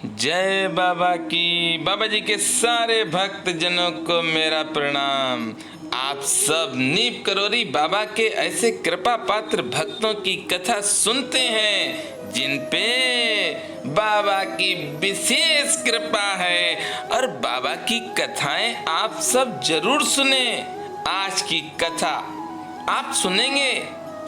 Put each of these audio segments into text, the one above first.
जय बाबा की। बाबा जी के सारे भक्त जनों को मेरा प्रणाम। आप सब नीम करोरी बाबा के ऐसे कृपा पात्र भक्तों की कथा सुनते हैं जिन पे बाबा की विशेष कृपा है, और बाबा की कथाएं आप सब जरूर सुने। आज की कथा आप सुनेंगे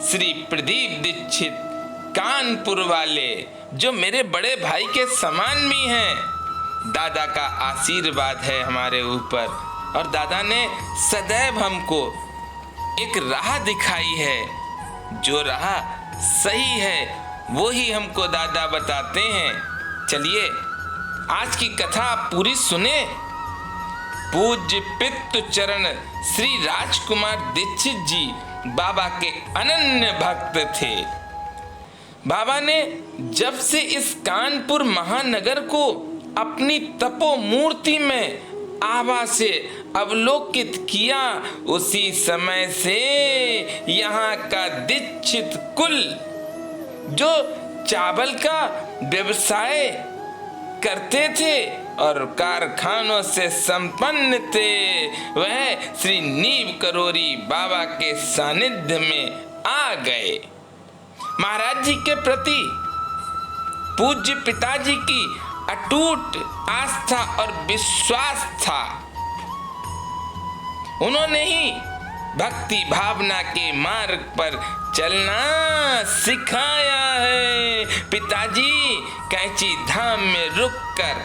श्री प्रदीप दीक्षित कानपुर वाले, जो मेरे बड़े भाई के समान भी हैं। दादा का आशीर्वाद है हमारे ऊपर, और दादा ने सदैव हमको एक राह दिखाई है। जो राह सही है वो ही हमको दादा बताते हैं। चलिए आज की कथा आप पूरी सुने। पूज्य पितृ चरण श्री राजकुमार दीक्षित जी बाबा के अनन्य भक्त थे। बाबा ने जब से इस कानपुर महानगर को अपनी तपो मूर्ति में आभा से अवलोकित किया, उसी समय से यहाँ का दीक्षित कुल जो चावल का व्यवसाय करते थे और कारखानों से संपन्न थे, वह श्री नीम करोरी बाबा के सानिध्य में आ गए। महाराज जी के प्रति पूज्य पिताजी की अटूट आस्था और विश्वास था। उन्होंने ही भक्ति भावना के मार्ग पर चलना सिखाया है। पिताजी कैंची धाम में रुककर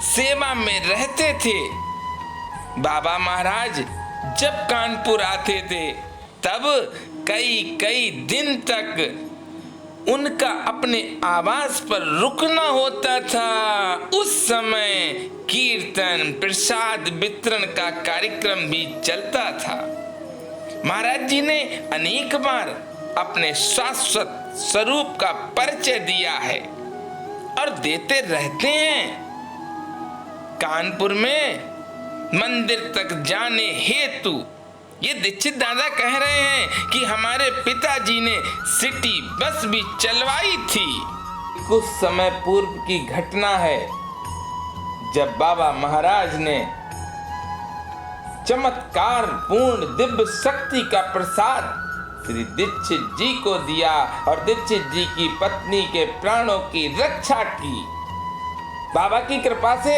सेवा में रहते थे। बाबा महाराज जब कानपुर आते थे तब कई दिन तक उनका अपने आवास पर रुकना होता था। उस समय कीर्तन प्रसाद वितरण का कार्यक्रम भी चलता था। महाराज जी ने अनेक बार अपने शाश्वत स्वरूप का परिचय दिया है और देते रहते हैं। कानपुर में मंदिर तक जाने हेतु ये दीक्षित दादा कह रहे हैं कि हमारे पिताजी ने सिटी बस भी चलवाई थी। कुछ समय पूर्व की घटना है जब बाबा महाराज ने चमत्कार पूर्ण दिव्य शक्ति का प्रसाद श्री दीक्षित जी को दिया और दीक्षित जी की पत्नी के प्राणों की रक्षा की। बाबा की कृपा से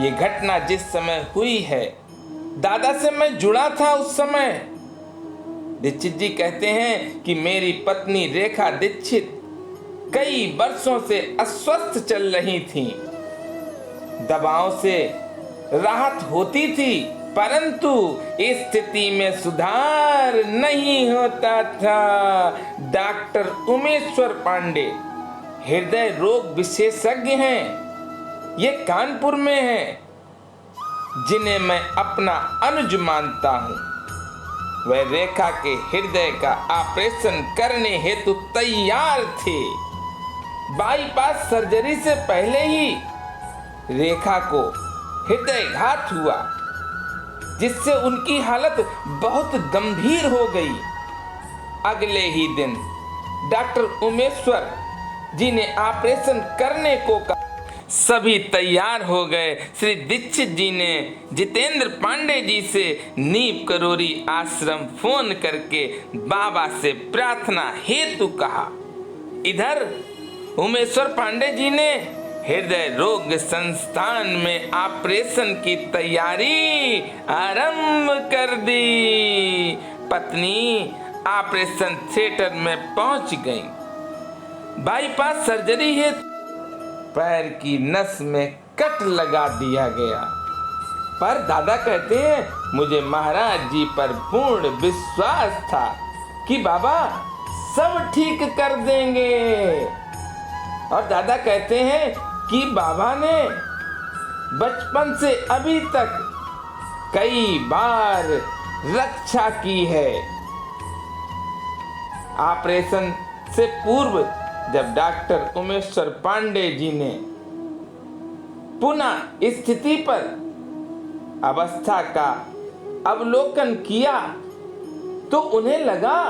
ये घटना जिस समय हुई है, दादा से मैं जुड़ा था उस समय। दीक्षित जी कहते हैं कि मेरी पत्नी रेखा दीक्षित कई वर्षों से अस्वस्थ चल रही थी। दवाओं से राहत होती थी, परंतु इस स्थिति में सुधार नहीं होता था। डॉक्टर उमेश्वर पांडे हृदय रोग विशेषज्ञ हैं, ये कानपुर में हैं, जिन्हें मैं अपना अनुज मानता हूँ। वह रेखा के हृदय का ऑपरेशन करने हेतु तैयार थे। बाईपास सर्जरी से पहले ही रेखा को हृदयघात हुआ, जिससे उनकी हालत बहुत गंभीर हो गई। अगले ही दिन डॉक्टर उमेश्वर जी ने ऑपरेशन करने को कहा। सभी तैयार हो गए। श्री दीक्षित जी ने जितेंद्र पांडे जी से नीम करोरी आश्रम फोन करके बाबा से प्रार्थना हेतु कहा। इधर उमेश्वर पांडे जी ने हृदय रोग संस्थान में ऑपरेशन की तैयारी आरंभ कर दी। पत्नी ऑपरेशन थिएटर में पहुंच गई। बाईपास सर्जरी हेतु पैर की नस में कट लगा दिया गया। पर दादा कहते हैं मुझे महाराज जी पर पूर्ण विश्वास था कि बाबा सब ठीक कर देंगे। और दादा कहते हैं कि बाबा ने बचपन से अभी तक कई बार रक्षा की है। ऑपरेशन से पूर्व जब डॉक्टर उमेश्वर पांडे जी ने पुनः स्थिति पर अवस्था का अवलोकन किया तो उन्हें लगा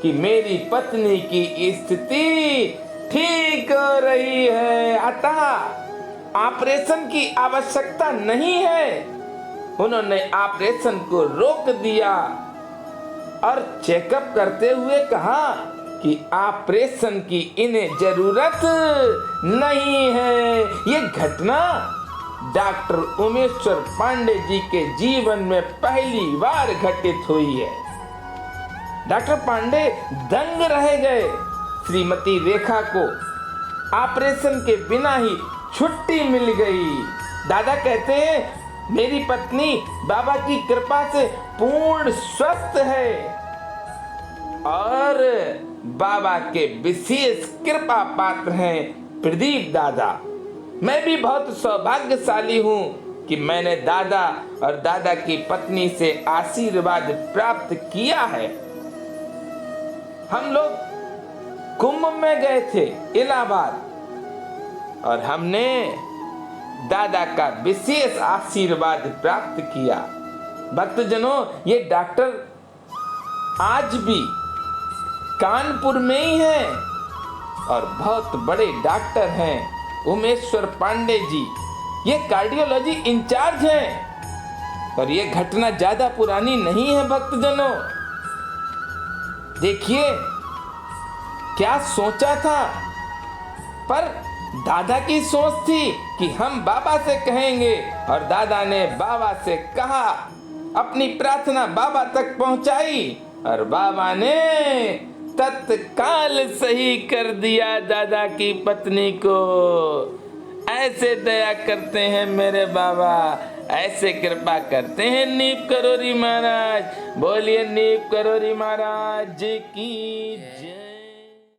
कि मेरी पत्नी की स्थिति ठीक हो रही है, अतः ऑपरेशन की आवश्यकता नहीं है। उन्होंने ऑपरेशन को रोक दिया और चेकअप करते हुए कहा कि ऑपरेशन की इन्हें जरूरत नहीं है। ये घटना डॉक्टर उमेश्वर पांडे जी के जीवन में पहली बार घटित हुई है। डॉक्टर पांडे दंग रह गए। श्रीमती रेखा को ऑपरेशन के बिना ही छुट्टी मिल गई। दादा कहते हैं मेरी पत्नी बाबा की कृपा से पूर्ण स्वस्थ है और बाबा के विशेष कृपा पात्र हैं प्रदीप दादा। मैं भी बहुत सौभाग्यशाली हूँ कि मैंने दादा और दादा की पत्नी से आशीर्वाद प्राप्त किया है। हम लोग कुंभ में गए थे इलाहाबाद और हमने दादा का विशेष आशीर्वाद प्राप्त किया। भक्तजनों, ये डॉक्टर आज भी कानपुर में ही हैं और बहुत बड़े डॉक्टर हैं। उमेश्वर पांडे जी ये कार्डियोलॉजी इंचार्ज हैं और ये घटना ज्यादा पुरानी नहीं है। भक्तजनों, देखिए क्या सोचा था, पर दादा की सोच थी कि हम बाबा से कहेंगे और दादा ने बाबा से कहा, अपनी प्रार्थना बाबा तक पहुंचाई और बाबा ने तत्काल सही कर दिया दादा की पत्नी को। ऐसे दया करते हैं मेरे बाबा, ऐसे कृपा करते हैं नीप करोरी महाराज। बोलिए नीप करोरी महाराज की जय।